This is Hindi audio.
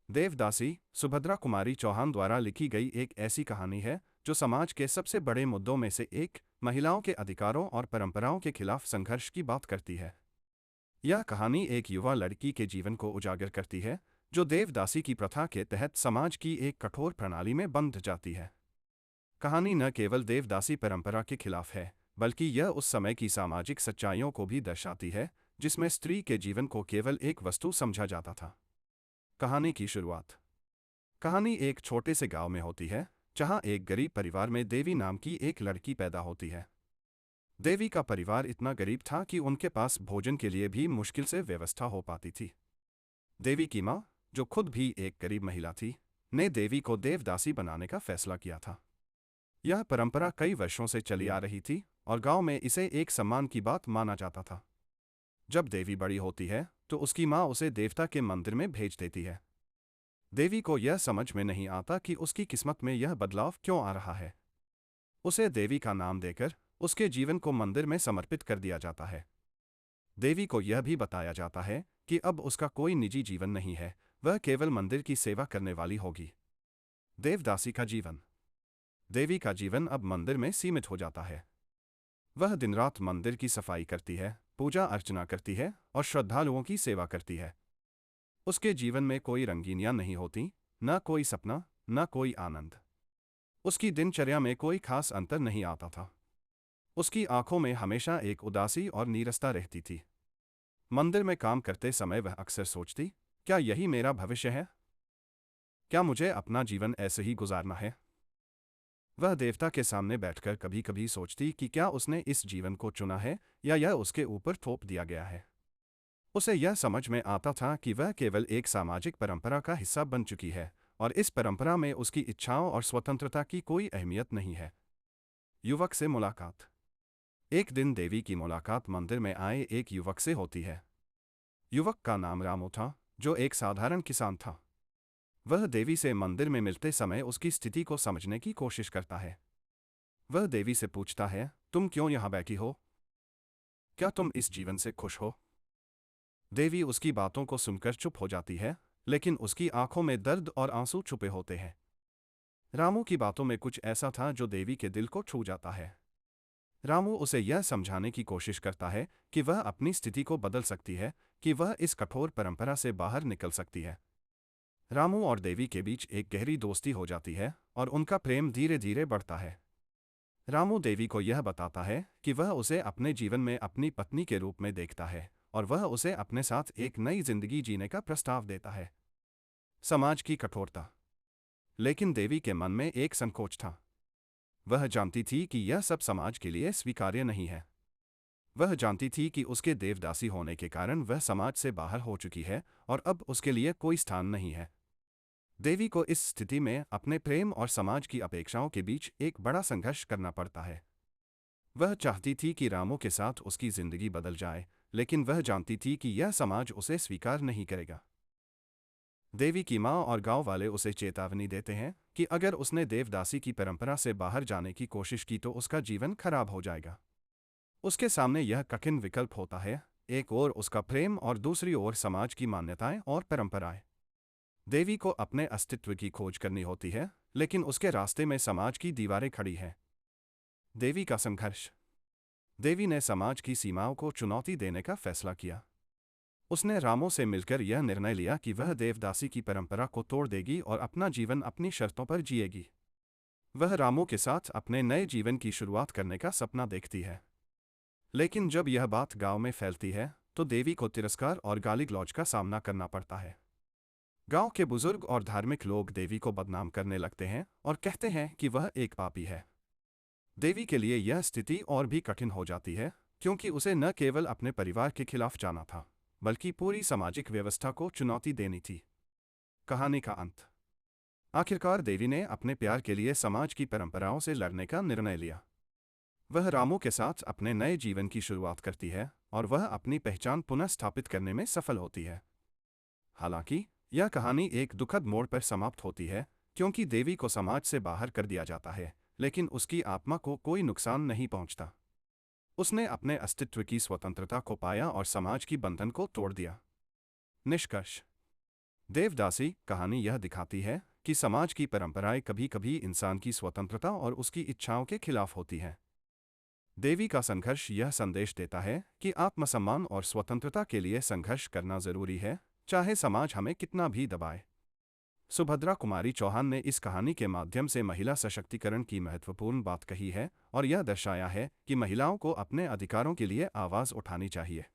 देवदासी सुभद्रा कुमारी चौहान द्वारा लिखी गई एक ऐसी कहानी है जो समाज के सबसे बड़े मुद्दों में से एक, महिलाओं के अधिकारों और परंपराओं के खिलाफ संघर्ष की बात करती है। यह कहानी एक युवा लड़की के जीवन को उजागर करती है जो देवदासी की प्रथा के तहत समाज की एक कठोर प्रणाली में बंध जाती है। कहानी न केवल देवदासी परंपरा के खिलाफ है, बल्कि यह उस समय की सामाजिक सच्चाइयों को भी दर्शाती है जिसमें स्त्री के जीवन को केवल एक वस्तु समझा जाता था। कहानी की शुरुआत। कहानी एक छोटे से गांव में होती है, जहां एक गरीब परिवार में देवी नाम की एक लड़की पैदा होती है। देवी का परिवार इतना गरीब था कि उनके पास भोजन के लिए भी मुश्किल से व्यवस्था हो पाती थी। देवी की मां, जो खुद भी एक गरीब महिला थी, ने देवी को देवदासी बनाने का फैसला किया था। यह परंपरा कई वर्षों से चली आ रही थी और गांव में इसे एक सम्मान की बात माना जाता था। जब देवी बड़ी होती है तो उसकी मां उसे देवता के मंदिर में भेज देती है। देवी को यह समझ में नहीं आता कि उसकी किस्मत में यह बदलाव क्यों आ रहा है। उसे देवी का नाम देकर उसके जीवन को मंदिर में समर्पित कर दिया जाता है। देवी को यह भी बताया जाता है कि अब उसका कोई निजी जीवन नहीं है, वह केवल मंदिर की सेवा करने वाली होगी। देवदासी का जीवन। देवी का जीवन अब मंदिर में सीमित हो जाता है। वह दिन रात मंदिर की सफाई करती है, पूजा अर्चना करती है और श्रद्धालुओं की सेवा करती है। उसके जीवन में कोई रंगीनियां नहीं होती, न कोई सपना, न कोई आनंद। उसकी दिनचर्या में कोई खास अंतर नहीं आता था। उसकी आंखों में हमेशा एक उदासी और नीरसता रहती थी। मंदिर में काम करते समय वह अक्सर सोचती, क्या यही मेरा भविष्य है? क्या मुझे अपना जीवन ऐसे ही गुजारना है? वह देवता के सामने बैठकर कभी कभी सोचती कि क्या उसने इस जीवन को चुना है या यह उसके ऊपर थोप दिया गया है। उसे यह समझ में आता था कि वह केवल एक सामाजिक परंपरा का हिस्सा बन चुकी है और इस परंपरा में उसकी इच्छाओं और स्वतंत्रता की कोई अहमियत नहीं है। युवक से मुलाकात। एक दिन देवी की मुलाकात मंदिर में आए एक युवक से होती है। युवक का नाम रामू था, जो एक साधारण किसान था। वह देवी से मंदिर में मिलते समय उसकी स्थिति को समझने की कोशिश करता है। वह देवी से पूछता है, तुम क्यों यहाँ बैठी हो? क्या तुम इस जीवन से खुश हो? देवी उसकी बातों को सुनकर चुप हो जाती है, लेकिन उसकी आंखों में दर्द और आंसू छुपे होते हैं। रामू की बातों में कुछ ऐसा था जो देवी के दिल को छू जाता है। रामू उसे यह समझाने की कोशिश करता है कि वह अपनी स्थिति को बदल सकती है, कि वह इस कठोर परंपरा से बाहर निकल सकती है। रामू और देवी के बीच एक गहरी दोस्ती हो जाती है और उनका प्रेम धीरे धीरे बढ़ता है। रामू देवी को यह बताता है कि वह उसे अपने जीवन में अपनी पत्नी के रूप में देखता है और वह उसे अपने साथ एक नई जिंदगी जीने का प्रस्ताव देता है। समाज की कठोरता। लेकिन देवी के मन में एक संकोच था। वह जानती थी कि यह सब समाज के लिए स्वीकार्य नहीं है। वह जानती थी कि उसके देवदासी होने के कारण वह समाज से बाहर हो चुकी है और अब उसके लिए कोई स्थान नहीं है। देवी को इस स्थिति में अपने प्रेम और समाज की अपेक्षाओं के बीच एक बड़ा संघर्ष करना पड़ता है। वह चाहती थी कि रामू के साथ उसकी जिंदगी बदल जाए, लेकिन वह जानती थी कि यह समाज उसे स्वीकार नहीं करेगा। देवी की मां और गांव वाले उसे चेतावनी देते हैं कि अगर उसने देवदासी की परंपरा से बाहर जाने की कोशिश की तो उसका जीवन खराब हो जाएगा। उसके सामने यह कठिन विकल्प होता है, एक ओर उसका प्रेम और दूसरी ओर समाज की मान्यताएं और परंपराएं। देवी को अपने अस्तित्व की खोज करनी होती है, लेकिन उसके रास्ते में समाज की दीवारें खड़ी हैं। देवी का संघर्ष। देवी ने समाज की सीमाओं को चुनौती देने का फैसला किया। उसने रामू से मिलकर यह निर्णय लिया कि वह देवदासी की परंपरा को तोड़ देगी और अपना जीवन अपनी शर्तों पर जिएगी। वह रामू के साथ अपने नए जीवन की शुरुआत करने का सपना देखती है। लेकिन जब यह बात गांव में फैलती है तो देवी को तिरस्कार और गाली गलौज का सामना करना पड़ता है। गांव के बुजुर्ग और धार्मिक लोग देवी को बदनाम करने लगते हैं और कहते हैं कि वह एक पापी है। देवी के लिए यह स्थिति और भी कठिन हो जाती है, क्योंकि उसे न केवल अपने परिवार के खिलाफ जाना था, बल्कि पूरी सामाजिक व्यवस्था को चुनौती देनी थी। कहानी का अंत। आखिरकार देवी ने अपने प्यार के लिए समाज की परंपराओं से लड़ने का निर्णय लिया। वह रामू के साथ अपने नए जीवन की शुरुआत करती है और वह अपनी पहचान पुनः स्थापित करने में सफल होती है। हालांकि यह कहानी एक दुखद मोड़ पर समाप्त होती है, क्योंकि देवी को समाज से बाहर कर दिया जाता है, लेकिन उसकी आत्मा को कोई नुकसान नहीं पहुंचता। उसने अपने अस्तित्व की स्वतंत्रता को पाया और समाज की बंधन को तोड़ दिया। निष्कर्ष। देवदासी कहानी यह दिखाती है कि समाज की परंपराएं कभी कभी इंसान की स्वतंत्रता और उसकी इच्छाओं के खिलाफ होती हैं। देवी का संघर्ष यह संदेश देता है कि आत्मसम्मान और स्वतंत्रता के लिए संघर्ष करना जरूरी है, चाहे समाज हमें कितना भी दबाए। सुभद्रा कुमारी चौहान ने इस कहानी के माध्यम से महिला सशक्तिकरण की महत्वपूर्ण बात कही है और यह दर्शाया है कि महिलाओं को अपने अधिकारों के लिए आवाज़ उठानी चाहिए।